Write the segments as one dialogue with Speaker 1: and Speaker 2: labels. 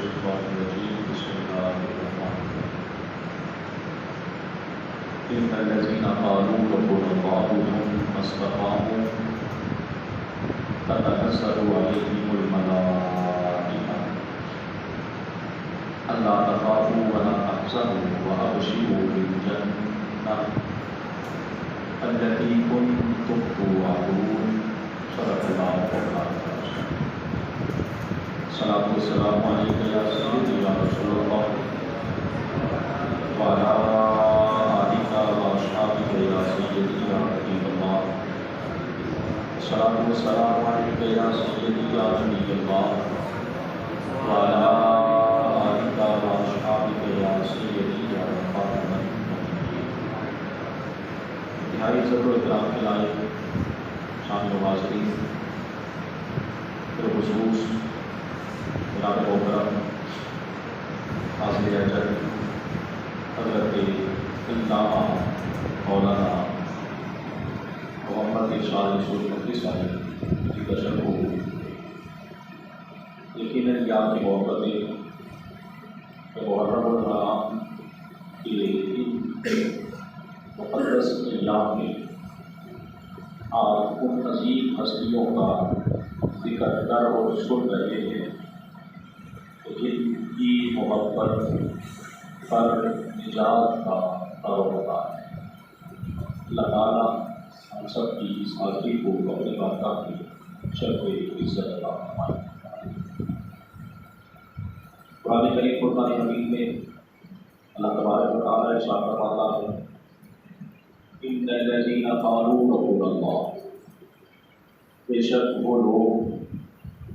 Speaker 1: الشيطان الرجيم بسم الله الرحمن الرحيم إن الذين قالوا ربنا الله ثم استقاموا تتنزل عليهم الملائكة ألا تخافوا ولا تحزنوا وأبشروا بالجنة التي كنتم توعدون صدق الله العظيم. الصلاة والسلام عليك يا سيدي يا رسول الله وعلى آلك وأصحابك يا سيدي يا حبيب الله. الصلاة والسلام عليك يا سيدي يا نبي الله وعلى آلك وأصحابك يا سيدي يا خاتم النبيين. انتہائی عزت و اکرام کے لائق شامل حاضرین، بالخصوص جناب محترم حاضر اجر حضرت علامہ مولانا محمد ارشاد رسول مفتی صاحب کی تشریف، یقیناً یہ آپ کی محبتیں محرم الحرام کے ان مقدس ایام میں آج ان عظیم ہستیوں کا ذکر کر اور سن رہے ہیں جن کی محبت پر نجات کا ہوتا ہے۔ اللہ تعالیٰ ہم سب کی اس حاضری کو اپنی بارگاہ کی شرف عزت عطا فرمائے۔ قرآن کریم فرقان حمید میں اللہ تبارک و تعالیٰ ارشاد فرماتا ہے ان الذین قالوا ربنا اللہ، بے شک وہ لوگ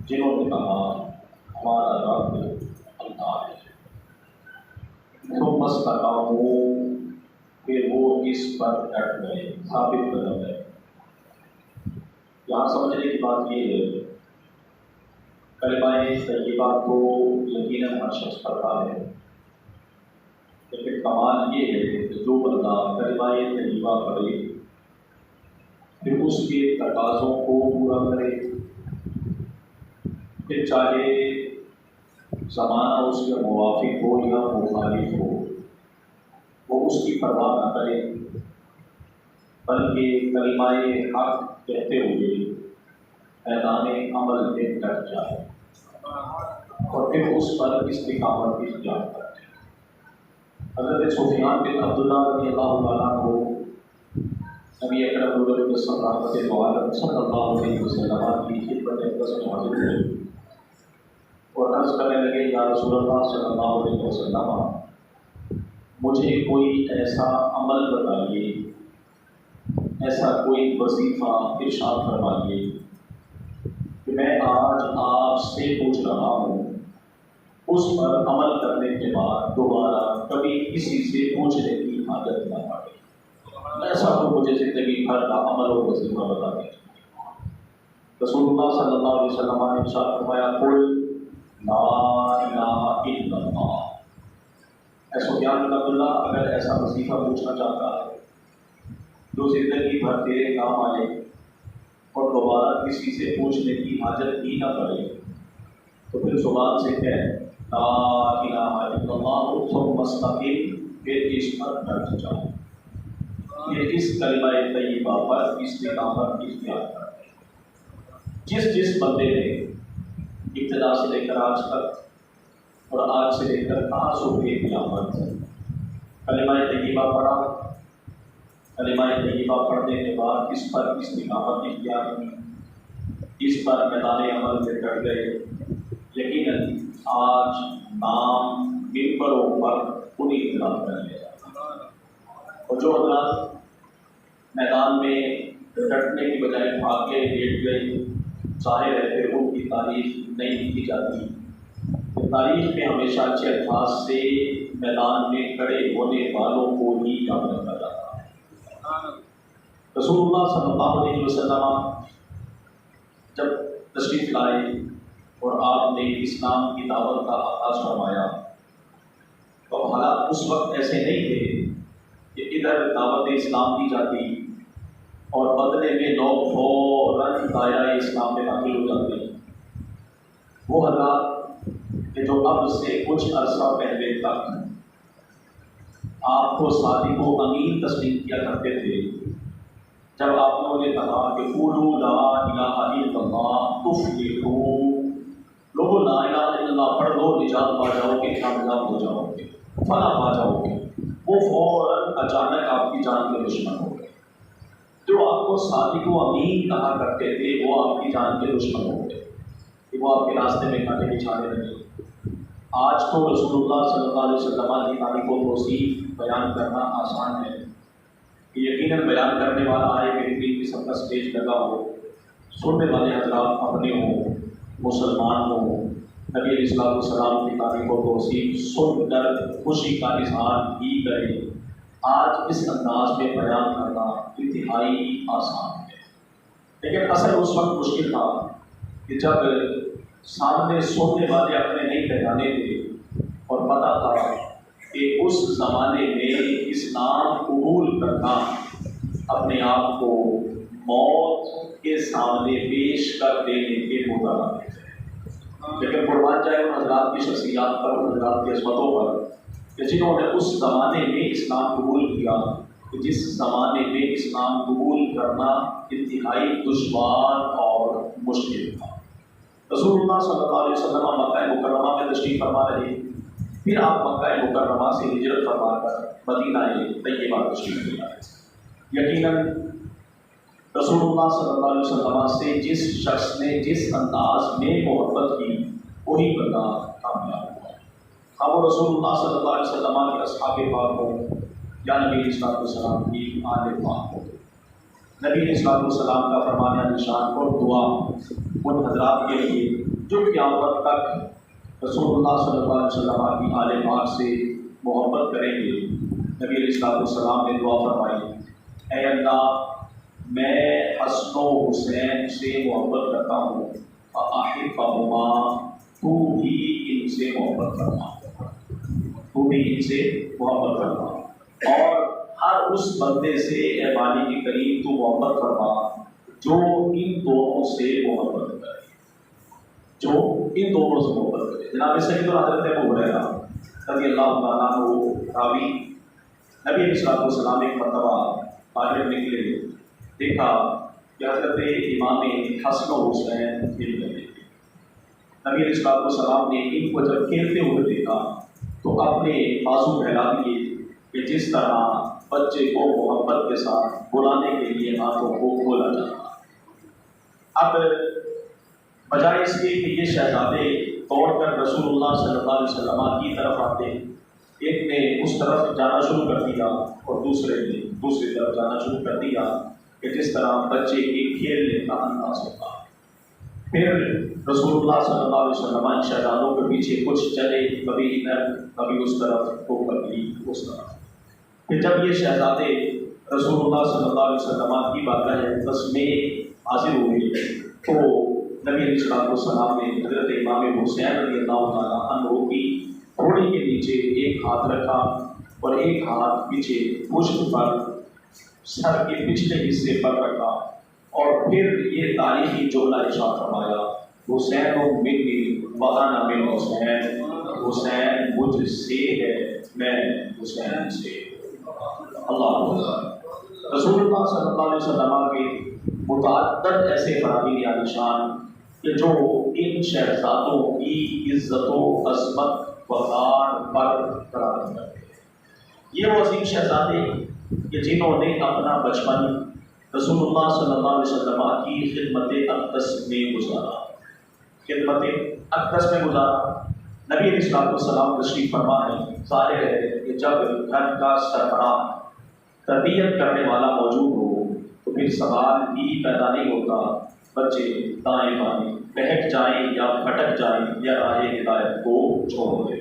Speaker 1: جنہوں نے کہا ہمارا رب اللہ ہے، ثم استقاموا، پھر وہ اس پر ڈٹ گئے، ثابت قدم ہے۔ یہاں سمجھنے کی بات یہ ہے، کلمہ طیبہ کو یقیناً ہر شخص پڑھتا ہے، لیکن کمال یہ ہے کہ جو بندہ کلمہ طیبہ پڑھے پھر اس کے تقاضوں کو پورا کرے، پھر چاہے زمانہ اس کے موافق ہو یا مخالف ہو، وہ اس کی پرواہ نہ کرے، بلکہ کلمہ حق کہتے ہوئے میدان عمل میں ڈٹ جائے اور پھر اس پر استقامت اختیار کرے۔ حضرت سفیان بن عبداللہ رضی اللہ تعالیٰ عنہ نبی اکرم صلی اللہ علیہ وسلم کی خدمت اقدس میں حاضر ہوئے اور عرض کرنے لگے یا رسول اللہ صلی اللہ علیہ وسلم، مجھے کوئی ایسا عمل بتائیے، ایسا کوئی وظیفہ ارشاد فرمائیے کہ میں آج آپ سے پوچھ رہا ہوں، اس پر عمل کرنے کے بعد دوبارہ کبھی کسی سے پوچھنے کی حاجت نہ پڑے۔ ایسا تو مجھے زندگی بھر کا عمل اور وظیفہ بتا دیجیے۔ رسول اللہ صلی اللہ علیہ وسلم نے ارشاد فرمایا قل لا الہ الا اللہ۔ سفیان بن عبداللہ اگر ایسا وظیفہ پوچھنا چاہتا ہے جو زندگی بھر تیرے کام آئے اور دوبارہ کسی سے پوچھنے کی حاجت ہی نہ پڑے، تو پھر زبان سے کہہ لا الہ الا اللہ ثم استقم، پھر اس پر ڈٹ جاؤ۔ یہ اس کلمہ طیبہ پر استقامت اختیار کرتے ہیں۔ جس بندے نے ابتدا سے لے کر آج تک اور آج سے لے کر صبح قیامت کلمہ طیبہ پڑھا، کلمہ طیبہ پڑھنے کے بعد اس پر استقامت اختیار کی، اس پر میدان عمل میں ڈٹ گئے، یقیناً آج نام ممبروں پر انہیں اطلاع کر لیا جاتا ہے۔ اور جو حضرات میدان میں ڈٹنے کی بجائے بھاگ کے لیٹ گئے، ظاہر ہے پھر ان کی تعریف نہیں کی جاتی۔ تاریخ میں ہمیشہ اچھے الفاظ سے میدان میں کھڑے ہونے والوں کو ہی یاد رکھا جاتا ہے۔ رسول اللہ صلی اللہ علیہ وسلم جب تشریف لائے اور آپ نے اسلام کی دعوت کا آغاز فرمایا تو حالات اس وقت ایسے نہیں تھے کہ ادھر دعوت اسلام دی جاتی اور بدلے میں لوگ فوراً دائرہ اسلام میں داخل ہو جاتے ہیں۔ وہ حضرات کہ جو اب سے کچھ عرصہ پہلے تک آپ کو صادق و امین تسلیم کیا کرتے تھے، جب آپ لوگوں نے کہا کہ قولوا لا الہ الا اللہ تفلحوا، لوگوں لا الہ الا اللہ پڑھ لو نجات پا جاؤ گے، کامیاب ہو جاؤ گے، فلاح پا جاؤ گے، وہ فوراً اچانک آپ کی جان کے دشمن ہو گئے۔ جو آپ کو صادق و امین کہا کرتے تھے وہ آپ کی جان کے دشمن ہو گئے، کہ وہ آپ کے راستے میں کانٹے بچھانے لگے۔ آج تو رسول اللہ صلی اللہ علیہ وسلم کی تعلیم و توصیف بیان کرنا آسان ہے، کہ یقیناً بیان کرنے والا آئے کہ اتنی قسم کا اسٹیج لگا ہو، سننے والے حضرات اپنے ہوں، مسلمان ہوں، نبی علیہ السلام کی تعلیم و توصیف سن کر خوشی کا اظہار ہی کرے۔ آج اس انداز میں بیان کرنا انتہائی آسان ہے، لیکن اصل اس وقت مشکل تھا کہ جب سامنے سننے والے اپنے نہیں پہچانے تھے اور پتہ تھا کہ اس زمانے میں اسلام قبول کرنا اپنے آپ کو موت کے سامنے پیش کر دینے کے مترادف ہے۔ لیکن قربان جائے ان حضرات کی شخصیات پر، ان حضرات کی عظمتوں پر، کہ جنہوں نے اس زمانے میں اسلام قبول کیا، کہ جس زمانے میں اسلام قبول کرنا انتہائی دشوار اور مشکل تھا۔ رسول اللہ صلی اللہ علیہ وسلم مکہ مکرمہ میں تشریف فرما رہے، پھر آپ مکہ مکرمہ سے ہجرت فرما کر مدینہ طیبہ تشریف لے آئے۔ یقیناً رسول اللہ صلی اللہ علیہ وسلم سے جس شخص نے جس انداز میں محبت کی وہی بندہ کامیاب ہوا۔ اب وہ رسول اللہ صلی اللہ علیہ وسلم کے اصحاب پاک ہو یا نبی علیہ السلام کی آل پاک ہو، نبی علیہ السلام کا فرمانے نشان اور دعا ان حضرات کے لیے جو قیامت تک رسول اللہ صلی اللہ علیہ وسلم کی آل پاک سے محبت کریں گے۔ نبی علیہ السلام نے دعا فرمائی، اے اللہ میں حسن و حسین سے محبت کرتا ہوں، فاحبہما، تو بھی ان سے محبت کرنا، تو بھی ان سے محبت کرنا، اور ہر اس بندے سے اے مالک کے کریم تو محبت فرما جو ان دونوں سے محبت کرے، جو ان دونوں سے محبت کرے۔ جناب سیدنا حضرت ابو ہریرہ رضی اللہ تعالیٰ عنہ راوی، نبی علیہ السلام ایک مرتبہ باہر نکلے، دیکھا کہ حضرت امام حسن و حسین کھیل رہے تھے۔ نبی علیہ السلام نے ان کو جب کھیلتے ہوئے دیکھا تو اپنے بازو پھیلا دیے کہ جس طرح بچے کو محبت کے ساتھ بلانے کے لیے ہاتھوں کو کھولا جاتا۔ اب بجائے اس کے کہ یہ شہزادے دوڑ کر رسول اللہ صلی اللہ علیہ وسلم کی طرف آتے، ایک نے اس طرف جانا شروع کر دیا اور دوسرے نے دوسری طرف جانا شروع کر دیا، کہ جس طرح بچے کے کھیلنے کا انداز ہوتا۔ پھر رسول اللہ صلی اللہ علیہ وسلم ان شہزادوں کے پیچھے کچھ چلے، کبھی ادھر کبھی اس طرف تو کبھی اس طرف۔ پھر جب یہ شہزادے رسول اللہ صلی اللہ علیہ وسلم کی بارگاہ اقدس میں حاضر ہوئے تو نبی علیہ السلام نے حضرت امام حسین رضی اللہ تعالیٰ عنہ کی گھوڑے کے نیچے ایک ہاتھ رکھا اور ایک ہاتھ پیچھے پشت پر سر کے پچھلے حصے پر رکھا، اور پھر یہ تاریخی جملہ ارشاد فرمایا، حسین منی وانا من حسین، حسین مجھ سے ہے میں حسین سے۔ اللہ رسول اللہ صلی اللہ علیہ وسلم کے متعدد ایسے فراہمی نشان کہ جو ان شہزادوں کی عزت و عظمت وقار پر قرار کرتے ہیں۔ یہ وہ عظیم شہزادے کہ جنہوں نے اپنا بچپن رسول اللہ صلی اللہ علیہ وسلم کی خدمت اقدس میں گزارا، خدمت اقدس میں گزارا۔ نبی علیہ السلام تشریف فرما ہے، ظاہر ہے کہ جب گھر کا سربراہ تربیت کرنے والا موجود ہو تو پھر سوال ہی پیدا نہیں ہوتا بچے دائیں بائیں بہک جائیں یا بھٹک جائیں یا راہ ہدایت کو چھوڑ دیں،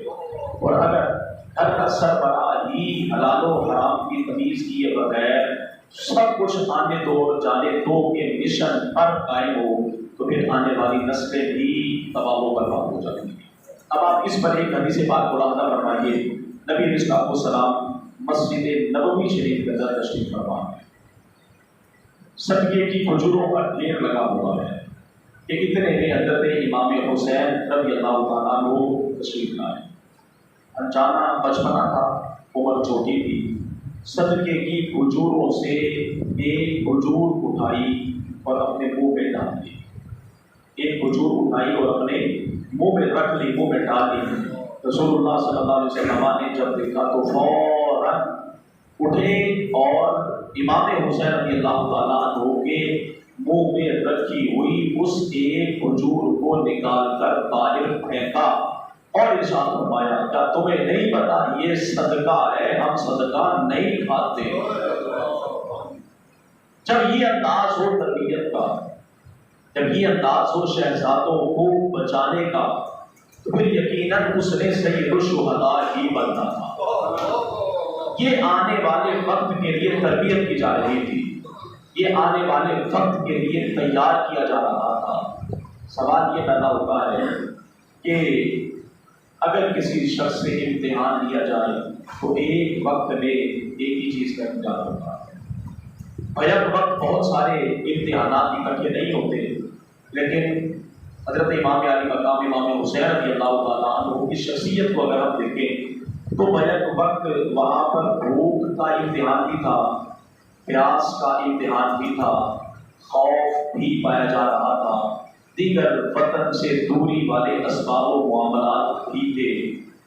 Speaker 1: اور اگر گھر کا سربراہ ہی حلال و حرام کی تمیز کیے بغیر سب کچھ آنے دو جانے دو کے مشن پر قائم ہو تو پھر آنے والی نسلیں بھی تباہ و برباد ہو جائیں گی۔ اب آپ اس پر ایک حدیث بات ملاحظہ فرمائیے، نبی علیہ السلام مسجد نبوی شریف کے اندر تشریف فرما ہے، صدقے کی کھجوروں کا ڈھیر لگا ہوا ہے کہ اتنے میں حضرت امام حسین رضی اللہ تعالیٰ عنہ تشریف لائے۔ انجانا بچپنا تھا، عمر چھوٹی تھی، صدقے کی کھجوروں سے ایک کھجور اٹھائی اور اپنے منہ میں ڈال دی۔ ایک کھجور اٹھائی اور اپنے منہ میں رکھ لی، منہ میں ڈال دی۔ رسول اللہ صلی اللہ علیہ وسلم نے جب دیکھا تو فوراً اٹھے اور امام حسین رضی اللہ تعالیٰ عنہ کے منہ میں رکھی ہوئی اس ایک کھجور کو نکال کر باہر پھینکا اور ارشاد فرمایا، کیا تمہیں نہیں پتا یہ صدقہ ہے، ہم صدقہ نہیں کھاتے؟ جب یہ انداز ہو تربیت کا، جب یہ انداز ہو شہزادوں کو بچانے کا، تو پھر یقیناً اس نے سید الشہداء ہی بننا تھا۔ یہ آنے والے وقت کے لیے تربیت کی جا رہی تھی، یہ آنے والے وقت کے لیے تیار کیا جا رہا تھا۔ سوال یہ پیدا ہوتا ہے کہ اگر کسی شخص سے امتحان لیا جائے تو ایک وقت میں ایک ہی چیز کا امتحان ہوتا ہے، بیک وقت بہت سارے امتحانات اکٹھے نہیں ہوتے، لیکن حضرت امام علی مقام امام حسین رضی اللہ تعالیٰ عنہ کی شخصیت کو اگر ہم دیکھیں تو بیک وقت وہاں پر بھوک کا امتحان بھی تھا، پیاس کا امتحان بھی تھا، خوف بھی پایا جا رہا تھا، دیگر وطن سے دوری والے اسباب و معاملات بھی تھے،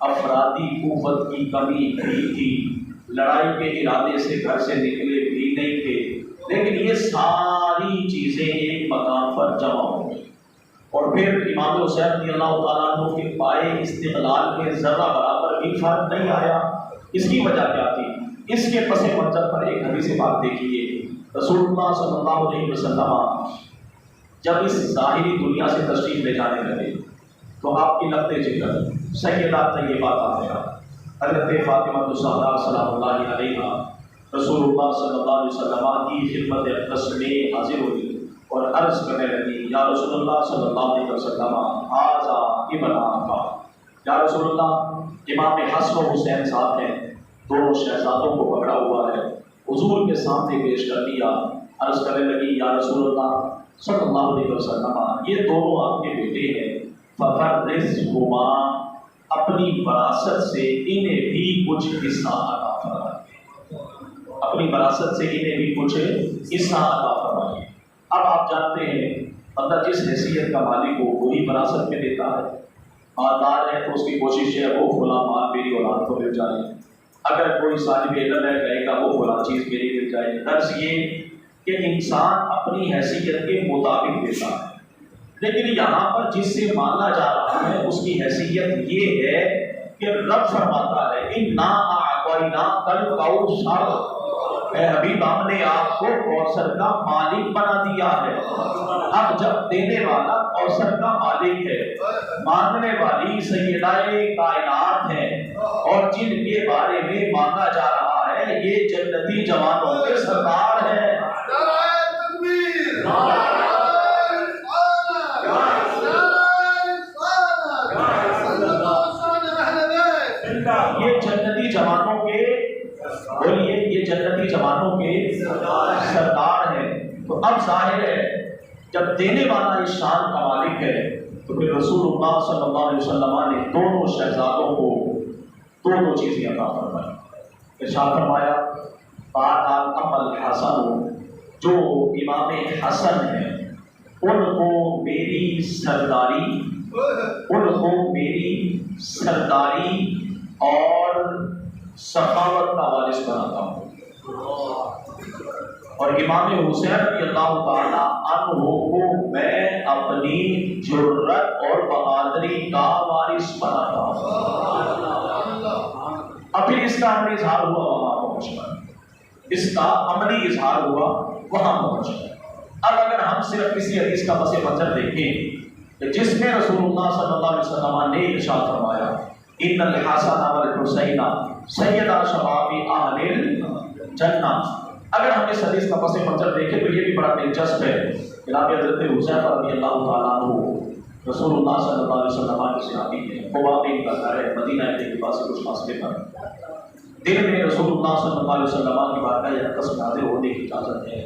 Speaker 1: افرادی قوت کی کمی بھی تھی، لڑائی کے ارادے سے گھر سے نکلے بھی نہیں تھے، لیکن یہ ساری چیزیں ایک مقام پر جمع ہو گئی اور پھر امام حسین رضی اللہ تعالیٰ عنہ کے پائے استقلال کے ذرہ برابر بھی فرق نہیں آیا۔ اس کی وجہ کیا تھی؟ اس کے پس منظر پر ایک حدیث بات دیکھیے، رسول اللہ صلی اللہ علیہ وسلم جب اس ظاہری دنیا سے تشریف لے جانے لگے تو آپ کی لفظ ذکر سیدہ طیبہ طاہرہ حضرت فاطمہ الزہرا سلام اللہ علیہا رسول اللہ صلی اللہ علیہ وسلم کی خدمت اقدس میں حاضر ہوئی اور عرض کرنے لگی، یا رسول اللہ صلی اللہ علیہ وسلم ھذا ابن آقا، یا رسول اللہ امام حسن و حسین صاحب نے دونوں شہزادوں کو پکڑا ہوا ہے، حضور کے سامنے پیش کر دیا۔ عرض کرنے لگی، یا رسول اللہ صلی اللہ علیہ وسلم یہ دونوں آپ کے بیٹے ہیں، فَفَرِّزْهُمَا اپنی وراثت سے انہیں بھی کچھ حصہ عطا فرمائیے، اپنی وراثت سے انہیں بھی کچھ حصہ عطا فرمائیے۔ اب آپ جانتے ہیں بندہ جس حیثیت کا مالک ہو وہی وراثت میں دیتا ہے، مالدار ہے تو اس کی کوشش ہے وہ فلاں مال میری اولاد کو مل جائے، اگر کوئی صاحب علم ہے کہے گا وہ فلاں چیز میری مل جائے۔ غرض یہ کہ انسان اپنی حیثیت کے مطابق دیتا ہے، لیکن یہاں پر جس سے مانگا جا رہا ہے اس کی حیثیت یہ ہے کہ رب فرماتا ہے اِنَّا أَعْطَيْنَاكَ الْكَوْثَرَ، اے حبیب ہم نے آپ کو کوثر کا مالک بنا دیا ہے۔ اب جب دینے والا کوثر کا مالک ہے، مانگنے والی سیدہ کائنات ہے، اور جن کے بارے میں مانگا جا رہا ہے یہ جنتی جوانوں کے سردار ہیں۔ یہ جنتی جوانوں کے بولیے، یہ جنتی جوانوں کے سردار ہیں۔ تو اب ظاہر ہے جب دینے والا اس شان کا مالک ہے تو پھر رسول اللہ صلی اللہ علیہ وسلم نے دونوں شہزادوں کو دونوں چیزیں عطا فرمائی۔ ارشاد فرمایا، بہرحال ام الحسن، جو امام حسن ہیں ان کو میری سرداری، ان کو میری سرداری اور سخاوت کا وارث بناتا ہوں، اور امام حسین رضی اللہ تعالیٰ عنہ کو میں اپنی جرت اور بہادری کا وارث بناتا ہوں۔ اب پھر اس کا عملی اظہار ہوا وہاں پہنچ کر، اس کا عملی اظہار ہوا وہاں پہنچ کر۔ اب اگر ہم صرف کسی حدیث کا پس منظر دیکھیں جس میں رسول اللہ صلی اللہ علیہ وسلم نے ارشاد فرمایا ان الحسن والحسین سیدا شباب اہل الجنہ، اگر ہم اس حدیث کا پس منظر دیکھیں تو یہ بھی بڑا دلچسپ ہے۔ جناب حضرت حذیفہ رضی اللہ تعالیٰ عنہ رسول اللہ صلی اللہ علیہ وسلم کے صحابی ہیں، قباء میں کا گھر ہے، مدینہ کے پاس سے کچھ فاصلے پر، دن میں رسول اللہ صلی اللہ علیہ وسلم کی بارگاہ اقدس میں حاضر ہونے کی اجازت ہے،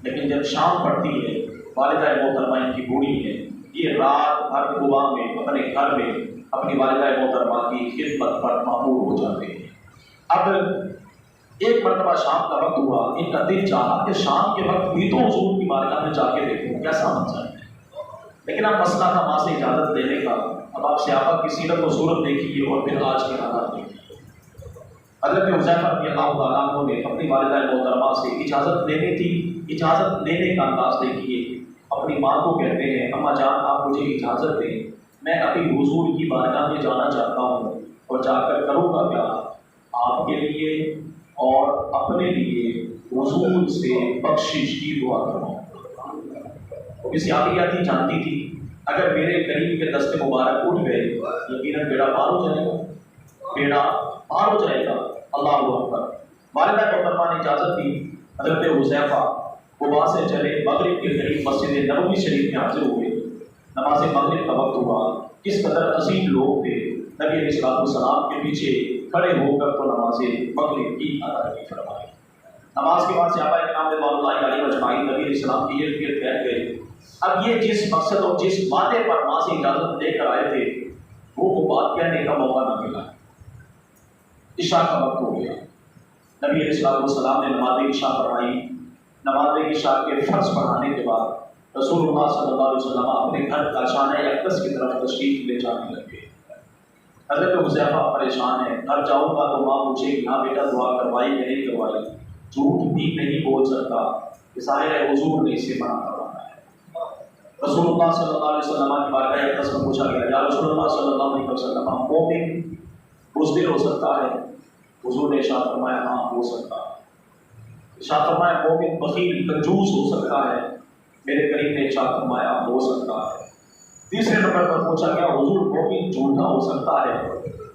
Speaker 1: لیکن جب شام پڑتی ہے والدہ محترمہ ان کی بوڑھی ہے، یہ رات بھر قباء میں اپنے گھر میں اپنی والدہ محترمہ کی خدمت پر مامور ہو جاتے ہیں۔ اب ایک مرتبہ شام کا وقت ہوا، ان کا دل چاہا کہ شام کے وقت بھی تو حضور کی بارگاہ میں جا کے دیکھوں کیسا منظر ہے، لیکن اب مسئلہ تھا ماں سے اجازت لینے کا۔ اب آپ صحابہ کی سیرت و صورت دیکھیے اور پھر آج کے حالات دیکھیے۔ حضرت حذیفہ رضی اللہ تعالیٰ عنہ نے اپنی والدہ محترمہ سے اجازت لینے تھی، اجازت لینے کا انداز دیکھیے۔ اپنی ماں کو کہتے ہیں اماں جان آپ مجھے اجازت دیں، میں ابھی حضور کی بارگاہ میں جانا چاہتا ہوں اور جا کر کروں گا کیا، آپ کے لیے اور اپنے لیے حضور سے بخشش کی دعا کروں۔ اس یادیہ تھی، جانتی تھی اگر میرے کریم کے دست مبارک اٹھ گئے یقیناً بیڑا پار ہو جائے گا، بیڑا پار ہو جائے گا۔ اللہ اکبر۔ والدہ محترمہ نے اجازت دی، حضرت حذیفہ قباء سے چلے، مغرب کے قریب مسجد نبوی شریف میں حاضر ہوئے۔ نماز مغرب کا وقت ہوا، کس قدر عظیم لوگ تھے، نبی علیہ السلام کے پیچھے کھڑے ہو کر تو نماز مغرب کی ادائیگی فرمائی۔ نماز کے بعد صحابہ کرام رضوان اللہ علیہم اجمعین نبی علیہ السلام کی ارد گرد بیٹھ گئے۔ اب یہ جس مقصد اور جس وعدے پر ماں سے اجازت لے کر آئے تھے وہ بات کہنے کا موقع نہ ملا۔ عشاء کا وقت ہو گیا، نبی علیہ السلام نے نماز عشاء فرمائی۔ نماز عشاء کے فرض پڑھانے کے بعد رسول اللہ صلی اللہ علیہ وسلم اپنے گھر کاشانہ اقدس کی طرف تشریف لے جانے لگے۔ حضرت حذیفہ پریشان ہے، گھر جاؤں گا تو ماں پوچھے گی ہاں بیٹا دعا کروائی کہ نہیں کروائی، جھوٹ بھی نہیں بول سکتا، ظاہر ہے حضور نے اسے منع کروانا ہے۔ رسول اللہ صلی اللہ علیہ وسلم کی بارگاہ اقدس میں پوچھا گیا یا رسول اللہ صلی اللہ علیہ وسلم مومن بزدل ہو سکتا ہے؟ حضور نے ارشاد فرمایا ہاں ہو سکتا ہے۔ ارشاد فرمایا مومن بخیل کنجوس ہو سکتا ہے؟ میرے کریم نے ارشاد فرمایا ہو سکتا ہے۔ تیسرے نمبر پر پوچھا گیا حضور مومن جھوٹا ہو سکتا ہے؟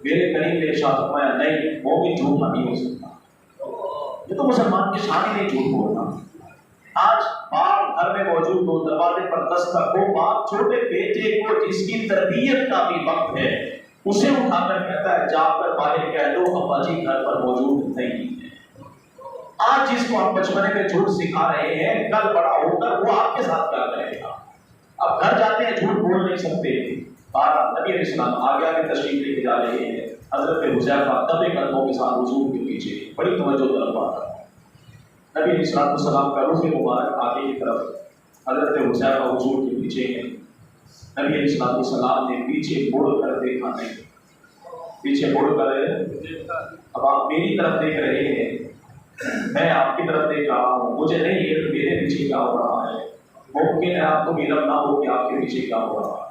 Speaker 1: میرے کریم نے ارشاد فرمایا نہیں، مومن جھوٹا نہیں ہو سکتا۔ یہ تو مسلمان کی شان ہی نہیں جھوٹ بولنا۔ آج باپ گھر میں موجود ہو، دروازے پر دستک ہو، باپ چھوٹے بیٹے کو جس کی تربیت کا بھی وقت ہے اسے اٹھا کر کہتا ہے جا کر باہر کہہ دو ابا جی گھر پر موجود نہیں ہے۔ آج جس کو ہم بچپنے میں جھوٹ سکھا رہے ہیں کل بڑا ہو کر وہ آپ کے ساتھ کیا کرے گا؟ اب گھر جاتے ہیں جھوٹ بول نہیں سکتے۔ نبی علیہ السلام آگے آگے تشریف لے کے جا رہے ہیں، حضرت حذیفہ دبے قدموں کے ساتھ حضور کے پیچھے بڑی توجہ طلب بات ہے۔ نبی علیہ السلام کا رخ مبارک آگے کی طرف، حضرت حذیفہ حضور کے پیچھے ہیں۔ نبی علیہ السلام نے پیچھے مڑ کر دیکھا نہیں، پیچھے مڑ کر اب آپ میری طرف دیکھ رہے ہیں، میں آپ کی طرف دیکھ رہا ہوں، مجھے نہیں علم میرے پیچھے کیا ہو رہا ہے، ممکن ہے آپ کو علم نہ ہو کہ آپ کے پیچھے کیا ہو رہا ہے۔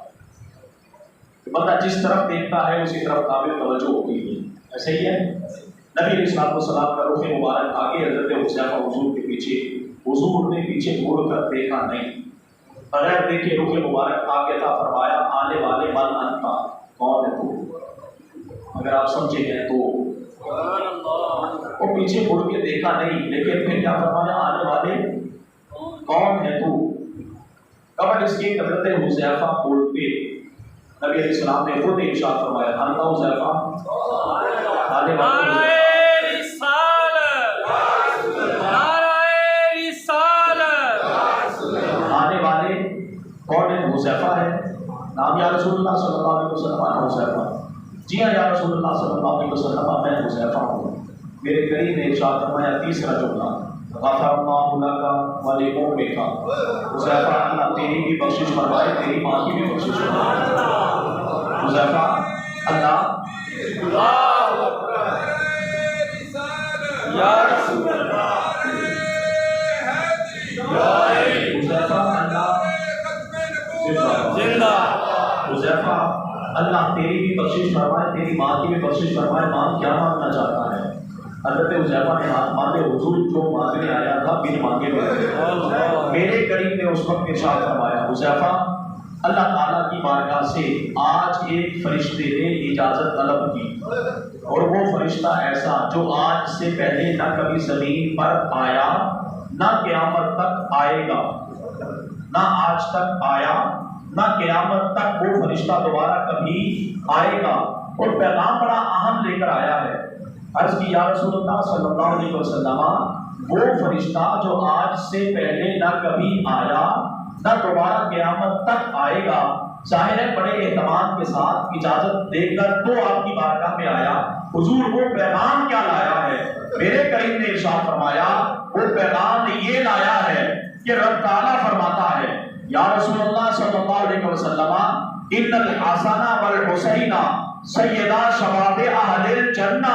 Speaker 1: بندہ جس طرف دیکھتا ہے اسی طرف قابل توجہ ہوتی ہے، ایسے ہی ہے۔ نبی علیہ السلام کا رخ مبارک آگے، حضرت حذیفہ حضور کے پیچھے، حضور نے پیچھے مڑ کر دیکھا نہیں، بغیر دیکھے رخ مبارک آگے تھا، فرمایا آنے والے من انتا، کون ہے تو؟ اگر آپ سمجھے ہیں تو وہ پیچھے مڑ کے دیکھا نہیں، لیکن پھر کیا فرمایا آنے والے کون ہے تو؟ قبل اس کے حضرت حذیفہ بولتے نبی علیہ السلام نے خود ارشاد فرمایا انتا حذیفہ آنے والے کون ہے؟ حذیفہ ہے نام یا رسول اللہ صلی اللہ علیہ وسلم حذیفہ، جی ہاں یا رسول اللہ صلی اللہ علیہ وسلم میں حذیفہ ہوں۔ میرے کریم نے ارشاد فرمایا تیسرا جملہ غفر اللہ لک ولقومک، حذیفہ اللہ تیری بھی بخشش فرمائے، تیری ماں کی بھی بخشش فرمائے۔ حذیفہ اللہ یا رسول اللہ، حذیفہ اللہ زندہ، حذیفہ اللہ تیری بھی بخشش فرمائے، تیری ماں کی بھی بخشش فرمائے۔ ماں کیا مانگنا چاہتا ہے؟ حضرت حذیفہ نے ہاتھ مانگے، حضور جو مانگنے آیا تھا بن مانگے ہوئے۔ میرے کریم نے اس وقت ارشاد فرمایا حذیفہ اللہ تعالیٰ کی بارگاہ سے آج ایک فرشتے نے اجازت طلب کی، اور وہ فرشتہ ایسا جو آج سے پہلے نہ کبھی زمین پر آیا نہ قیامت تک آئے گا، نہ آج تک آیا نہ قیامت تک وہ فرشتہ دوبارہ کبھی آئے گا، اور پیغام بڑا اہم لے کر آیا ہے۔ عرض کی یا رسول اللہ صلی اللہ علیہ وسلم وہ فرشتہ جو آج سے پہلے نہ کبھی آیا نہ دوبارہ قیامت تک آئے گا، ظاہر ہے بڑے اہتمام کے ساتھ اجازت دے کر تو آپ کی بارگاہ میں آیا، حضور وہ پیغام کیا لایا ہے؟ میرے کریم نے ارشاد فرمایا وہ پیغام یہ لایا ہے کہ رب تعالیٰ فرماتا ہے یا رسول اللہ صلی اللہ علیہ وسلم ان الحسن والحسین سیدہ شباب اہل الجنہ،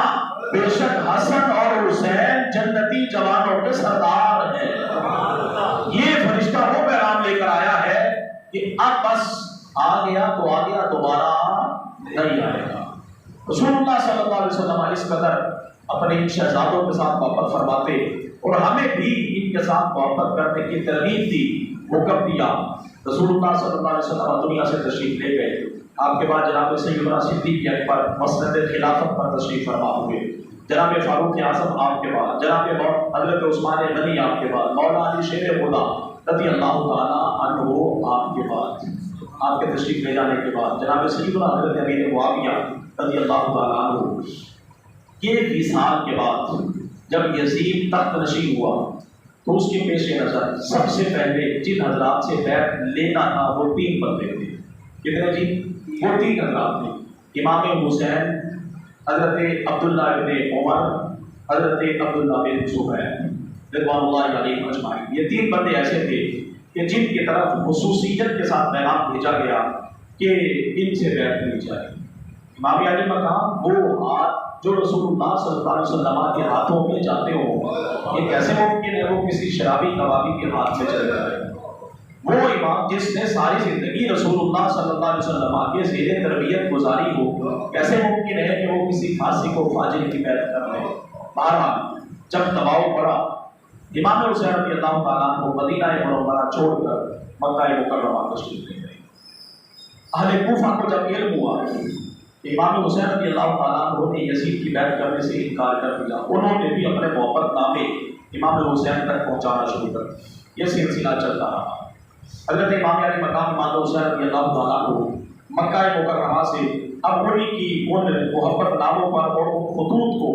Speaker 1: بے شک حسن اور حسین جنتی جوانوں کے سردار ہیں۔ یہ فرشتہ وہ پیغام لے کر آیا ہے کہ اب بس آ گیا تو آ گیا، دوبارہ نہیں آئے گا۔ رسول اللہ صلی اللہ علیہ وسلم اس قدر اپنے ان شہزادوں کے ساتھ محبت فرماتے اور ہمیں بھی ان کے ساتھ محبت کرنے کی ترغیب دی، حکم دیا۔ رسول اللہ صلی اللہ علیہ وسلم دنیا سے تشریف لے گئے، آپ کے بعد جناب سیدنا صدیق اکبر مسند خلافت پر تشریف فرما ہوئے، جناب فاروق اعظم آپ کے بعد، جناب حضرت عثمان غنی آپ کے بعد، مولانا علی شیر خدا رضی اللہ تعالیٰ عنہ آپ کے بعد، آپ کے تشریف لے جانے کے بعد جناب سیدنا حضرت امیر معاویہ رضی اللہ تعالیٰ عنہ کے وصال کے بعد جب یزید تخت نشین ہوا تو اس کے پیش نظر سب سے پہلے جن حضرات سے بیعت لینا تھا وہ 3 بندے تھے۔ کتنے جی؟ وہ 3 حضرات تھے، امام حسین، حضرت عبداللہ ابن عمر، حضرت عبداللہ بن زبیر رضوان اللہ علیہم اجمعین۔ یہ 3 بندے ایسے تھے کہ جن کی طرف خصوصیت کے ساتھ پیغام بھیجا گیا کہ ان سے بیعت لی جائے۔ امام علی مقام وہ ہاتھ جو رسول اللہ صلی اللہ علیہ وسلم کے ہاتھوں میں جاتے ہوں، یہ کیسے ممکن ہے وہ کسی شرابی کبابی کے ہاتھ میں چلے جائے؟ وہ امام جس نے ساری زندگی رسول اللہ صلی اللہ علیہ وسلم کے زیر تربیت گزاری ہو، کیسے ممکن ہے کہ وہ کسی فاسق و فاجر کی بیعت کر لے؟ بہرحال جب دباؤ پڑا، امام حسین رضی اللہ تعالیٰ کو مدینہ منورہ چھوڑ کر مکہ مکرمہ تشریف لے گئے۔ اہل کوفہ کو جب علم ہوا امام حسین رضی اللہ تعالیٰ عنہ نے یزید کی بیعت کرنے سے انکار کر دیا، انہوں نے بھی اپنے محبت نامے امام حسین تک پہنچانا شروع کر دیا۔ یہ سلسلہ چلتا رہا۔ حضرت امام علی مقام امام حسین رضی اللہ تعالیٰ عنہ مکہ مکرمہ سے اب انہی کی ان محبت ناموں پر اور خطوط کو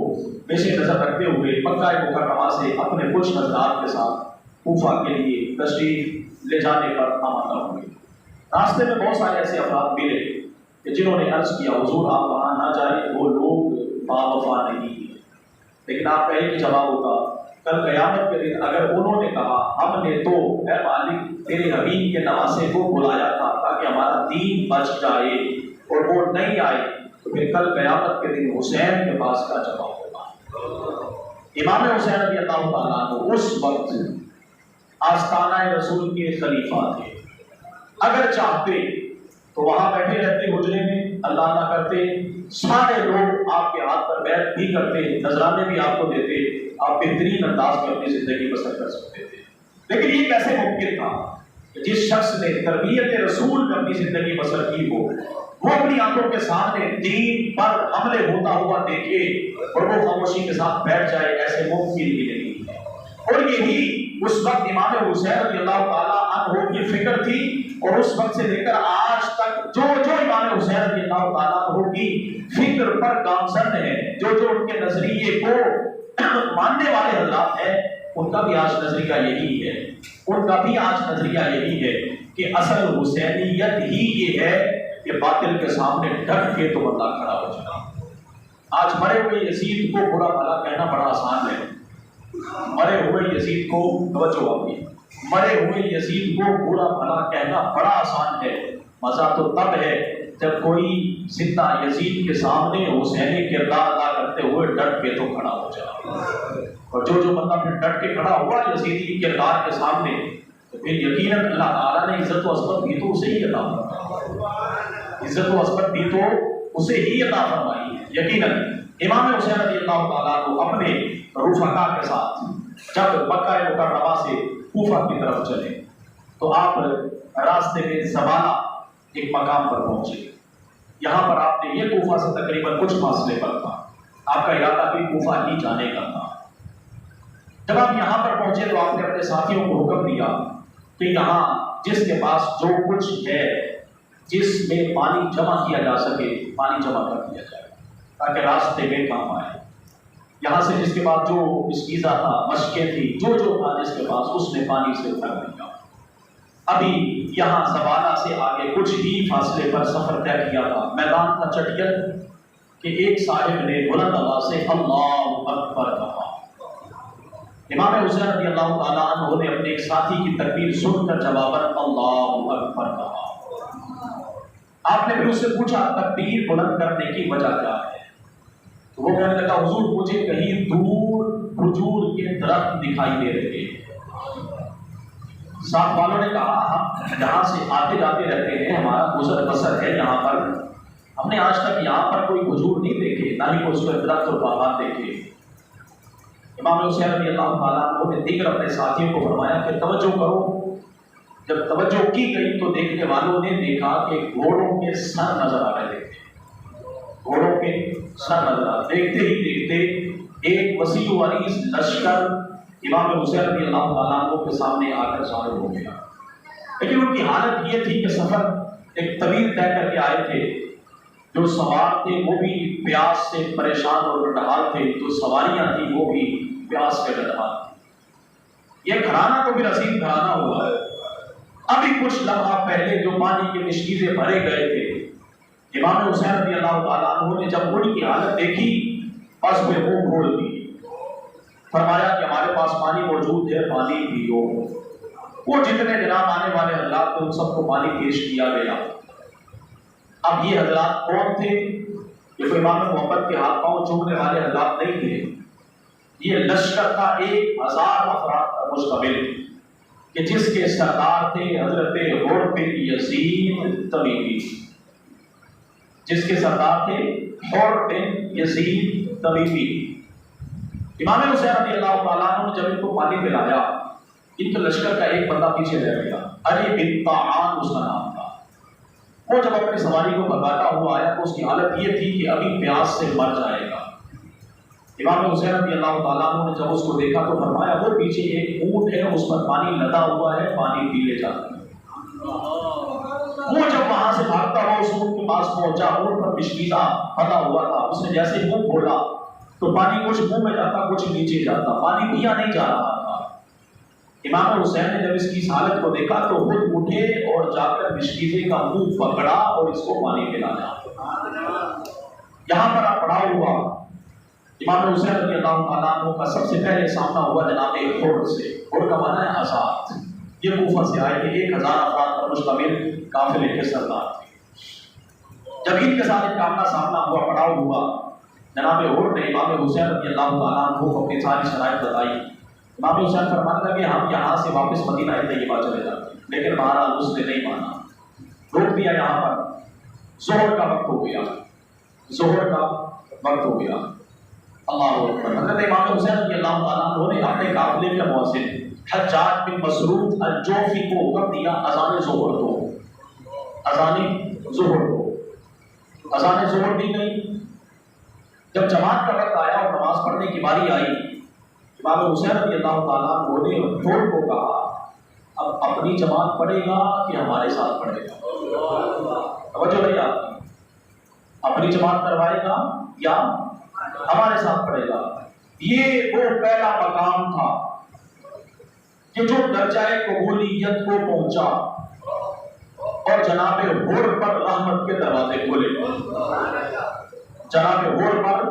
Speaker 1: پیش نظر رکھتے ہوئے مکہ مکرمہ سے اپنے کچھ حضرات کے ساتھ کوفہ کے لیے تشریف لے جانے پر آمادہ ہوئے۔ راستے میں بہت سارے ایسے افراد ملے کہ جنہوں نے عرض کیا حضور آپ وہاں نہ جائیں، وہ لوگ باوفا نہیں ہیں۔ لیکن آپ کا ایک جواب ہوتا، کل قیامت کے دن اگر انہوں نے کہا ہم نے تو اے مالک تیرے حبیب کے نواسے کو بلایا تھا تاکہ ہمارا دین بچ جائے اور وہ نہیں آئے، تو پھر کل قیامت کے دن حسین کے پاس کا جواب ہوگا۔ امام حسین رضی اللہ تعالیٰ عنہ اس وقت آستانہ رسول کے خلیفہ تھے، اگر چاہتے تو وہاں بیٹھے رہتے حجرے میں، اللہ نہ کرتے سارے لوگ آپ کے ہاتھ پر بیعت بھی کرتے، نذرانے بھی آپ کو دیتے، آپ بہترین انداز میں اپنی زندگی بسر کر سکتے تھے۔ لیکن یہ کیسے ممکن تھا کہ جس شخص نے تربیت رسول میں اپنی زندگی بسر کی ہو، وہ اپنی آنکھوں کے سامنے دین پر حملے ہوتا ہوا دیکھے اور وہ خاموشی کے ساتھ بیٹھ جائے؟ ایسے ممکن ہی نہیں ہے۔ اور یہی اس وقت امام حسین رضی اللہ تعالیٰ عنہ کی فکر تھی، اور اس وقت سے لے کر آج تک جو امام حسین رضی اللہ تعالیٰ عنہ کی فکر پر گامزن ہے، جو ان کے نظریے کو ماننے والے حضرات ہیں، ان کا بھی آج نظریہ یہی ہے، ان کا بھی آج نظریہ یہی ہے کہ اصل حسینیت ہی یہ ہے کہ باطل کے سامنے ڈٹ کے تو بندہ کھڑا ہو جائے۔ آج مرے ہوئے یزید کو برا بھلا کہنا بڑا آسان ہے، مرے ہوئے یزید کو توجہ آپ کی، مرے ہوئے یزید کو برا بھلا کہنا بڑا آسان ہے، مزہ تو تب ہے جب کوئی زندہ یزید کے سامنے حسینی کردار ادا کرتے ہوئے ڈٹ کے تو کھڑا ہو جائے۔ اور جو بندہ پھر ڈٹ کے کھڑا ہوا یزیدی کردار کے سامنے، تو پھر یقیناً اللہ تعالیٰ نے عزت و عصمت بھی تو اسے ہی عطا فرمائی، عزت و عصمت بھی تو اسے ہی عطا فرمائی ہے۔ یقیناً امام حسین رضی اللہ تعالیٰ کو اپنے رفقا کے ساتھ جب مکہ مکرمہ سے کوفہ کی طرف چلے تو آپ راستے میں زبالہ ایک مقام پر پہنچے۔ یہاں پر آپ نے یہ کوفہ سے تقریباً کچھ فاصلے پر تھا، آپ کا ارادہ بھی کوفہ ہی جانے کا تھا۔ جب آپ یہاں پر پہنچے تو آپ نے اپنے ساتھیوں کو حکم دیا کہ یہاں جس کے پاس جو کچھ ہے، جس میں پانی جمع کیا جا سکے، پانی جمع کر دیا جائے تاکہ راستے میں کام آئے۔ یہاں سے جس کے پاس جو اسکیزہ تھا، مشقیں تھی، جو تھا جس کے پاس، اس نے پانی سے بھر دیا۔ ابھی یہاں زبانہ سے آگے کچھ ہی فاصلے پر سفر طے کیا تھا، میدان تھا چٹیل کہ ایک صاحب نے بلند آواز سے اللہ اکبر کہا۔ امام حسین رضی اللہ تعالیٰ عنہ نے اپنے ایک ساتھی کی تکبیر سن کر جواباً اللہ اکبر کہا۔ آپ نے پھر اس سے پوچھا تکبیر بلند کرنے کی وجہ کیا ہے؟ تو وہ کہنے لگا حضور مجھے کہیں دور کھجور کے درخت دکھائی دے رہے ہیں۔ ساتھ والوں نے کہا ہم یہاں سے آتے جاتے رہتے ہیں، ہمارا گزر بسر ہے یہاں پر، ہم نے آج تک یہاں پر کوئی کھجور نہیں دیکھے، نہ ہی کوئی اس پر درخت اور باغات دیکھے۔ امام حسین رضی اللہ تعالیٰ عنہ نے دیگر اپنے ساتھیوں کو فرمایا کہ توجہ کرو۔ جب توجہ کی گئی تو دیکھنے والوں نے دیکھا کہ گھوڑوں کے سر نظر آ رہے تھے، گھوڑوں کے سر نظر آ رہے۔ دیکھتے ہی دیکھتے ایک وسیع و عریض لشکر امام حسین رضی اللہ تعالیٰ عنہ کے سامنے آ کر ظاہر ہو گیا، لیکن ان کی حالت یہ تھی کہ سفر ایک طویل طے کر کے آئے تھے، جو سوار تھے وہ بھی پیاس سے پریشان اور ڈھال تھے، جو سواریاں تھیں وہ بھی پیاس کے ڈھال تھے۔ یہ گھرانہ تو پھر عظیم گھرانہ ہوا ہے۔ ابھی کچھ لمحہ پہلے جو پانی کے مشکیزیں بھرے گئے تھے، امام حسین رضی اللہ تعالیٰ عنہ نے جب ان کی حالت دیکھی بس وہ منہ کھول دی، فرمایا کہ ہمارے پاس پانی موجود ہے، پانی پیو۔ وہ جتنے جناب آنے والے حضرات تھے ان سب کو پانی پیش کیا گیا۔ اب یہ حضرات کون تھے؟ یہ کوئی امام محمد کے ہاتھ پاؤں چومنے والے حضرات نہیں تھے، یہ لشکر تھا 1000 افراد کا مشتمل، کہ جس کے سردار تھے حضرت حر بن یزید تمیمی، جس کے سردار تھے حر بن یزید تمیمی۔ امام حسین رضی اللہ تعالیٰ عنہ نے جب ان کو پانی پلایا، ان کے لشکر کا ایک بندہ پیچھے رہ گیا، علی بن طاعان اس کا نام تھا۔ وہ جب اپنی سواری کو بھگاتا ہوا آیا تو اس کی حالت یہ تھی کہ ابھی پیاس سے مر جائے گا۔ امام حسین رضی اللہ تعالیٰ عنہ نے جب اس کو دیکھا تو فرمایا وہ پیچھے ایک اونٹ ہے، اس پر پانی لدا ہوا ہے، پانی پی لے جاتا ہے۔ وہ جب وہاں سے بھاگتا ہوا اس اونٹ کے پاس پہنچا، اونٹ پر مشکیزہ بنا ہوا تھا، اس نے جیسے منہ کھولا تو پانی کچھ منہ میں جاتا کچھ نیچے جاتا، پانی پیا نہیں جا رہا تھا۔ امام حسین نے جب اس کی اس حالت کو دیکھا تو خود اٹھے اور جا کر مشکیزے کا منہ پکڑا اور اس کو پانی پلایا۔ یہاں پر آپ پڑھا ہوا امام حسین رضی اللہ تعالیٰ عنہ کا سب سے پہلے سامنا ہوا جناب حر سے۔ حر کا معنی ہے آزاد۔ یہ کوفہ سے آئے تھے، 1000 افراد پر مشتمل قافلے کے سردار تھے۔ جب ان کے ساتھ ایک آمنا سامنا ہوا، پڑاؤ ہوا، جناب حر نے امام حسین رضی اللہ تعالیٰ عنہ کو اپنی ساری شرائط بتائی۔ امام حسین فرمانے لگے ہم یہاں سے واپس مدینہ طیبہ چلے جاتے ہیں، لیکن بہرحال اس نے نہیں مانا، روک دیا۔ یہاں پر ظہر کا وقت ہو گیا، ظہر کا وقت ہو گیا۔ اللہ اکبر۔ حضرت امام حسین رضی اللہ تعالیٰ عنہ نے اپنے قافلے کے مؤذن حجاج بن مسروق الجوفی کو حکم دیا اذان ظہر دو، اذان ظہر دو۔ اذان ظہر دی گئی۔ جب جماعت کا وقت آیا اور نماز پڑھنے کی باری آئی، امام حسین رضی اللہ تعالیٰ عنہ نے حر کو کہا اب اپنی جماعت پڑھے گا کہ ہمارے ساتھ پڑھے گا؟ توجہ نہیں آپ کی، اپنی جماعت کروائے گا یا ہمارے ساتھ پڑھے گا؟ یہ وہ پہلا مقام تھا کہ جو درجہ قبولیت کو پہنچا اور جناب حر پر رحمت کے دروازے کھلے، جناب حر پر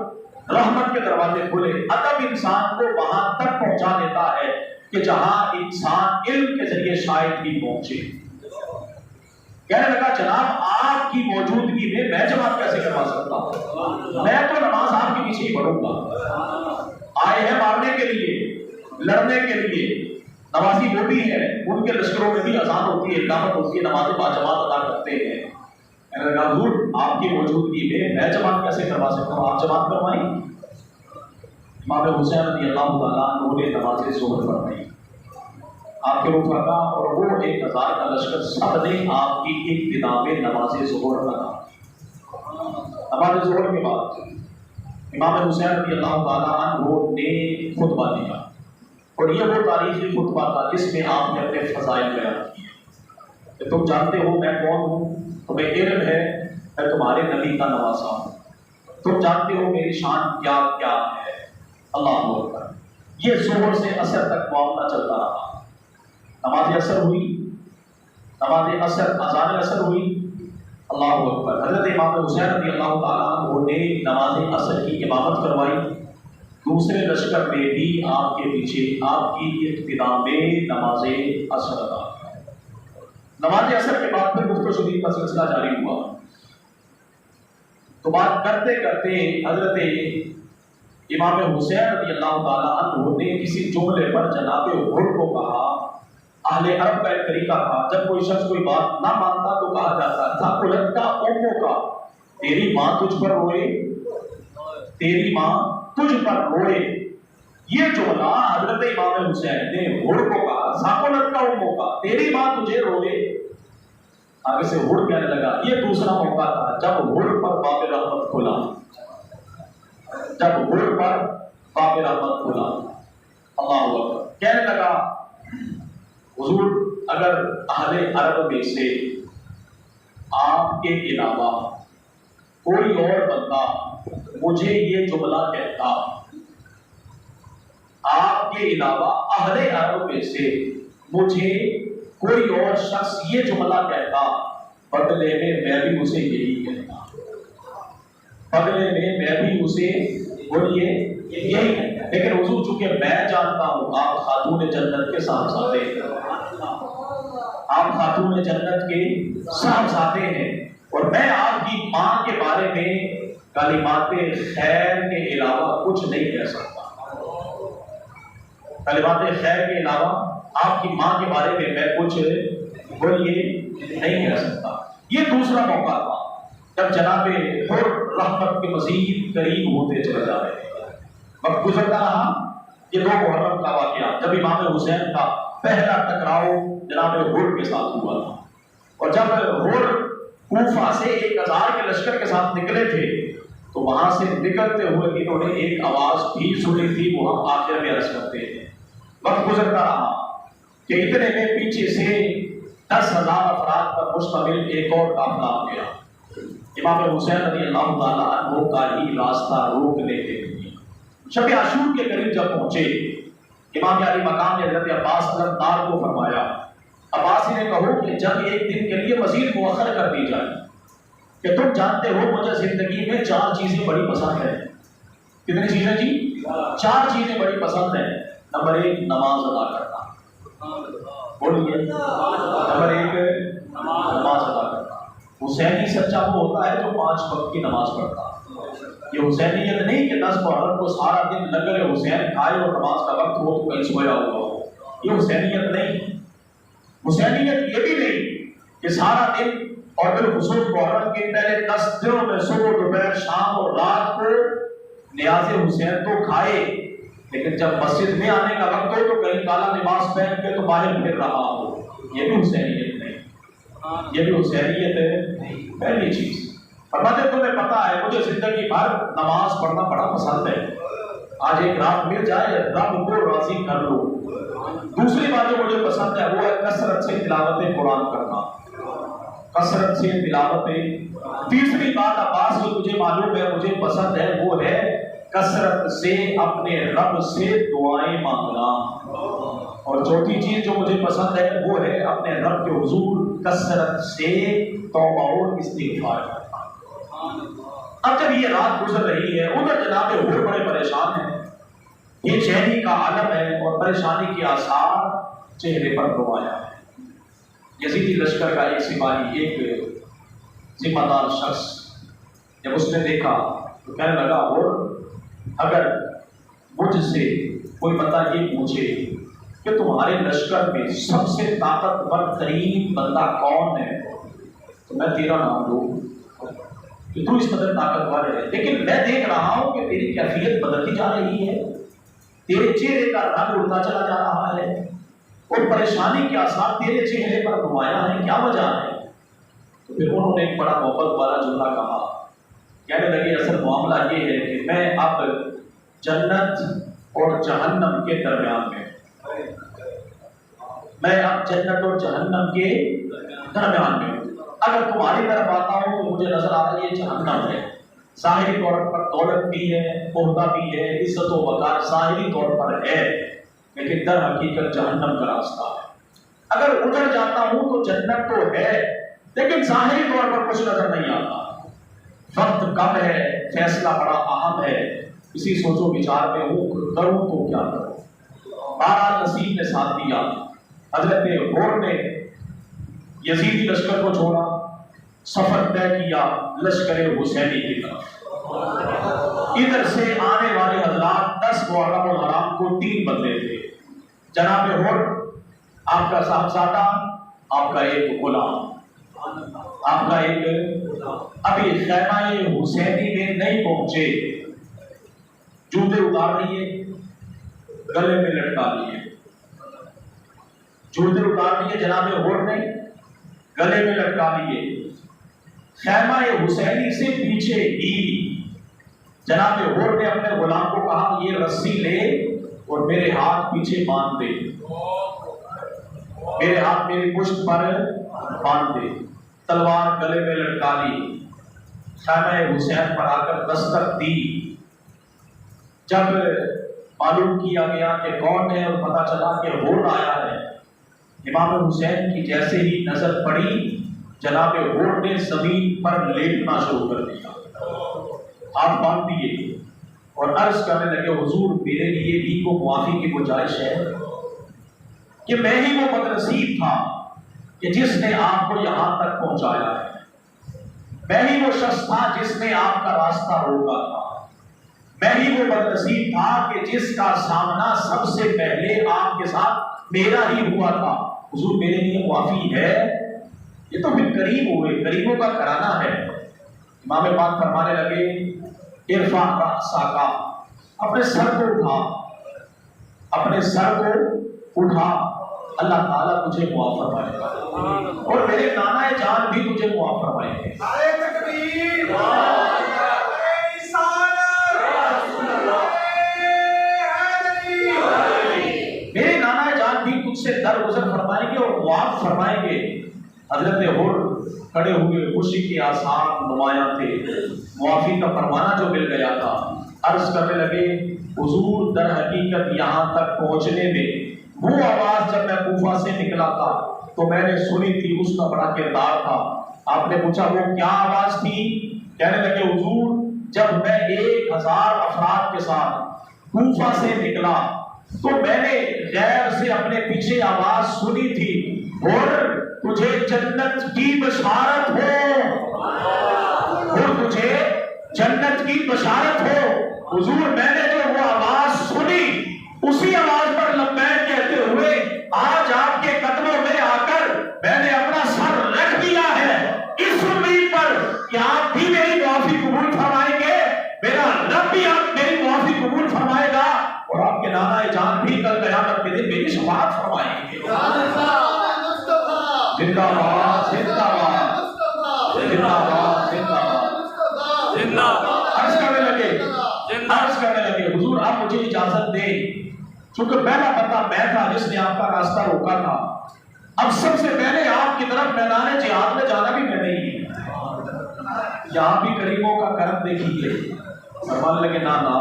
Speaker 1: رحمت کے دروازے کھلے۔ ادب انسان کو وہاں تک پہنچا دیتا ہے کہ جہاں انسان علم کے ذریعے شاید بھی پہنچے۔ کہنے لگا جناب آپ کی موجودگی میں جماعت کیسے کروا سکتا ہوں؟ میں تو نماز آپ کے پیچھے ہی پڑھوں گا۔ آئے ہیں مارنے کے لیے، لڑنے کے لیے، نمازی وہ بھی ہیں، ان کے لشکروں میں بھی اذان ہوتی ہے، اقامت ہوتی ہے، نماز باجماعت ادا کرتے ہیں۔ کہنے لگا حضور آپ کی موجودگی میں جماعت کیسے کروا سکتا ہوں؟ آپ جماعت کروائیں۔ امام حسین رضی اللہ تعالیٰ عنہ نے نماز ظہر پڑھائی۔ آپ کے رفقا اور وہ 1000 کا لشکر سب نے آپ کی ابتدا میں نماز ظہر پڑھا۔ نماز ظہر کے بعد امام حسین رضی اللہ تعالیٰ عنہ نے خطبہ دیا، اور یہ وہ تاریخی خطبہ تھا جس میں آپ نے اپنے فضائل بیان کیے کہ تم جانتے ہو میں کون ہوں، تمہیں علم ہے میں تمہارے نبی کا نواسا ہوں، تم جانتے ہو میری شان کیا کیا ہے۔ اللہ اکبر۔ یہ ظہر سے عصر تک معاملہ چلتا رہا۔ نماز عصر ہوئی، نماز عصر اذان عصر ہوئی، اللہ اکبر، حضرت امام حسین رضی اللہ تعالیٰ عنہ نے نماز عصر کی امامت کروائی، دوسرے لشکر میں بھی آپ کے پیچھے آپ کی ابتدا میں نماز عصر ادا کی۔ نماز عصر کے بعد پھر گفت و شنید کا سلسلہ جاری ہوا، تو بات کرتے کرتے حضرت امام حسین رضی اللہ تعالیٰ عنہ نے کسی جملے پر جناب حر کو کہا، اہل عرب کا ایک طریقہ تھا، جب کوئی شخص کوئی بات نہ مانتا تو کہا جاتا تھا الٹ کا امو کا، تیری ماں تجھ پر روئے، تیری ماں تجھ پر روئے۔ یہ جملہ حضرت امام حسین نے ہڑ کو کہا، ساکولت کا امو کا، تیری ماں تجھے روئے۔ آگے سے ہڑ کہنے لگا، یہ دوسرا موقع تھا جب ہڑ پر باب رحمت کھلا، جب ہڑ پر باب رحمت کھلا، اللہ اکبر، کہنے لگا حضور اگر اہل عرب میں سے آپ کے علاوہ کوئی اور بندہ مجھے یہ جملہ کہتا، آپ کے علاوہ اہل عرب میں سے مجھے کوئی اور شخص یہ جملہ کہتا، بدلے میں میں بھی اسے یہی کہتا، بدلے میں بھی اسے بولیے یہی کہتا۔ لیکن حضور چونکہ میں جانتا ہوں آپ خاتون جنت کے صاحبزادے ہیں، آپ خاتون جنت کے صاحبزادے ہیں، اور میں آپ کی ماں کے بارے میں کلمات خیر کے علاوہ کچھ نہیں کہہ سکتا، کلمات خیر کے علاوہ آپ کی ماں کے بارے میں میں کچھ بولیے نہیں کہہ سکتا۔ یہ دوسرا موقع تھا جب جناب حر رحمت کے مزید قریب ہوتے چلے جا رہے تھے، وقت گزرتا رہا۔ یہ 2 محرم کا واقعہ جب امام حسین کا پہلا ٹکراؤ جناب حر کے ساتھ ہوا تھا، اور جب حر کوفہ سے 1000 کے لشکر کے ساتھ نکلے تھے تو وہاں سے نکلتے ہوئے انہوں نے ایک آواز بھی سنی تھی، وہ ہم آخر میں عرض کرتے ہیں۔ وقت گزرتا رہا کہ اتنے میں پیچھے سے 10,000 افراد پر مشتمل ایک اور قافلہ آ گیا، امام حسین رضی اللہ تعالیٰ عنہ کا ہی راستہ روکنے کے لیے۔ شب عاشور کے قریب جب پہنچے، امام علی مقام نے حضرت عباس علمدار کو فرمایا، عباسی نے کہو کہ جنگ ایک دن کے لیے مزید مؤخر کر دی جائے، کہ تم جانتے ہو مجھے زندگی میں 4 چیزیں بڑی پسند ہیں۔ کتنی چیزیں جی؟ 4 چیزیں بڑی پسند ہیں۔ نمبر 1 نماز ادا کرنا، بولیے نمبر 1 نماز ادا کرنا۔ حسینی سچا وہ ہوتا ہے جو 5 وقت کی نماز پڑھتا۔ یہ حسینیت نہیں کہ 10 محرم کو سارا دن لنگر حسین کھائے اور نماز کا وقت ہو تو کہیں سویا ہوا ہو، یہ حسینیت نہیں۔ حسینیت یہ بھی نہیں کہ سارا دن اور بالخصوص محرم کے پہلے 10 دنوں میں صبح دوپہر شام اور رات کو نیاز حسین تو کھائے، لیکن جب مسجد میں آنے کا وقت ہو تو کہیں کالا لباس پہن کے تو باہر پھر رہا ہو، یہ بھی حسینیت نہیں، یہ بھی حسینیت ہے۔ پہلی چیز، فرماتے تمہیں پتا ہے مجھے زندگی بھر نماز پڑھنا بڑا پسند ہے، آج ایک رات مل جائے رب کو راضی کر لو۔ دوسری بات جو مجھے پسند ہے وہ ہے کثرت سے تلاوت قرآن کرنا، کثرت سے تلاوت۔ تیسری بات عباس جو تجھے معلوم ہے مجھے پسند ہے وہ ہے کثرت سے اپنے رب سے دعائیں مانگنا، اور چوتھی چیز جو مجھے پسند ہے وہ ہے اپنے رب کے حضور کثرت سے توبہ اور استغفار کرنا۔ اب جب یہ رات گزر رہی ہے، ادھر جناب حر بڑے پریشان ہیں، یہ چہری کا عالم ہے اور پریشانی کے آثار چہرے پر نمایاں ہے۔ یزیدی لشکر کا ایک سپاہی، ایک ذمہ دار شخص جب اس نے دیکھا تو کہنے لگا، اور اگر مجھ سے کوئی بندہ یہ پوچھے کہ تمہارے لشکر میں سب سے طاقتور ترین بندہ کون ہے تو میں تیرا نام لوں کہ تو اس قدر طاقتور ہے، لیکن میں دیکھ رہا ہوں کہ تیری کیفیت بدلتی جا رہی ہے، تیرے چہرے کا رنگ اڑتا چلا جا رہا ہے اور پریشانی کے آثار تیرے چہرے پر نمایاں ہیں، کیا وجہ ہے؟ تو پھر انہوں نے ایک بڑا محبت والا جملہ کہا، کہنے لگے اصل معاملہ یہ ہے کہ میں اب جنت اور جہنم کے درمیان میں، میں اب جنت اور جہنم کے درمیان میں ہوں۔ اگر تمہاری طرف آتا ہوں تو مجھے نظر آ رہا ہے یہ جہنم ہے، ظاہری طور پر دولت بھی ہے، عہدہ بھی ہے، عزت و وقار ظاہری طور پر ہے، لیکن در حقیقت جہنم کا راستہ ہے۔ اگر اجڑ جاتا ہوں تو جنت تو ہے لیکن ظاہری طور پر کچھ نظر نہیں آتا. وقت کم ہے, فیصلہ بڑا اہم ہے, اسی سوچ و وچار میں ہوں کروں تو کیا کروں. بہرحال نصیب نے ساتھ دیا. حضرت غور نے یزیدی لشکر کو چھوڑا, سفر طے کیا لشکر حسینی کی طرف. ادھر سے آنے والے حضرات 10 محرم الحرام کو 3 بندے تھے. جناب غور آپ کا صاحبزادہ, آپ کا ایک غلام, آپ کا ایک ابھی خیمہ حسینی میں نہیں پہنچے, جوتے اتار لیے, گلے میں لٹکا لیے, جوتے اتار لیے جناب غور نے, گلے میں لٹکا لیے. خیمہ حسینی سے پیچھے ہی جناب غور نے اپنے غلام کو کہا یہ رسی لے اور میرے ہاتھ پیچھے باندھ دے, میرے ہاتھ میری پشت پر باندھ دے. تلوار گلے میں لٹکا لی, خیمہ حسین پر آ کر دستک دی. جب معلوم کیا گیا کہ کون ہے اور پتا چلا کہ غور آیا ہے, امام حسین کی جیسے ہی نظر پڑی جناب غور نے زمین پر لیٹنا شروع کر دیا, ہاتھ باندھ دیے اور عرض کرنے لگے حضور میرے لیے بھی کو معافی کی گنجائش ہے کہ میں ہی وہ بدنصیب تھا کہ جس نے آپ کو یہاں تک پہنچایا ہے, میں ہی وہ شخص تھا جس نے آپ کا راستہ روکا تھا, میں ہی وہ بدنصیب تھا کہ جس کا سامنا سب سے پہلے آپ کے ساتھ میرا ہی ہوا تھا. حضور میرے لیے معافی ہے. یہ تو پھر کریم ہوئے, کریموں کا کرانا ہے. امام پاک فرمانے لگے ارفع رأسک, اپنے سر کو اٹھا, اپنے سر کو اٹھا, اللہ تعالیٰ تجھے معاف فرمائے گا اور میرے نانا جان بھی تجھے معاف فرمائیں گے. میرے نانا جان بھی تجھ سے درگزر فرمائیں گے اور معاف فرمائیں گے. حضرت غور کھڑے ہوئے, خوشی کے آثار نمایاں تھے, معافی کا فرمانا جو مل گیا تھا. عرض کرنے لگے حضور در حقیقت یہاں تک پہنچنے میں وہ آواز جب میں کوفہ سے نکلا تھا تو میں نے سنی تھی, اس کا بڑا کردار تھا. آپ نے پوچھا وہ کیا آواز تھی؟ کہنے لگے حضور جب میں 1000 افراد کے ساتھ کوفہ سے نکلا تو میں نے غیر سے اپنے پیچھے آواز سنی تھی اور تجھے جنت کی بشارت ہو, اور تجھے جنت کی بشارت ہو. حضور میں نے جو وہ آواز سنی اسی آواز پر لبیک کہتے ہوئے آج آپ کے قدموں میں آ کر میں نے اپنا سر رکھ دیا ہے, اس امید پر کہ آپ بھی میری معافی قبول فرمائیں گے, میرا رب بھی آپ میری معافی قبول فرمائے گا اور آپ کے نانا جان بھی کل قیامت کے دن میری شفاعت فرمائیں گے. زندہ باد, زندہ باد, زندہ باد, زندہ باد, زندہ باد. عرض کرنے لگے حضور آپ مجھے اجازت دیں, چونکہ پہلا بندہ میں تھا جس نے آپ کا راستہ روکا تھا, اب سب سے پہلے آپ کی طرف میدان جہاد میں جانا بھی میں نہیں. یہاں بھی کریموں کا کرم دیکھیے. فرمانے لگے نانا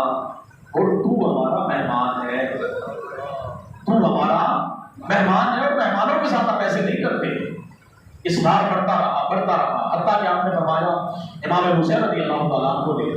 Speaker 1: اور تو ہمارا مہمان ہے, تو ہمارا مہمان ہے اور مہمانوں کے ساتھ آپ ایسے نہیں کرتے. اصرار بڑھتا رہا, حتیٰ کہ آپ نے فرمایا امام حسین رضی اللہ تعالیٰ عنہ نے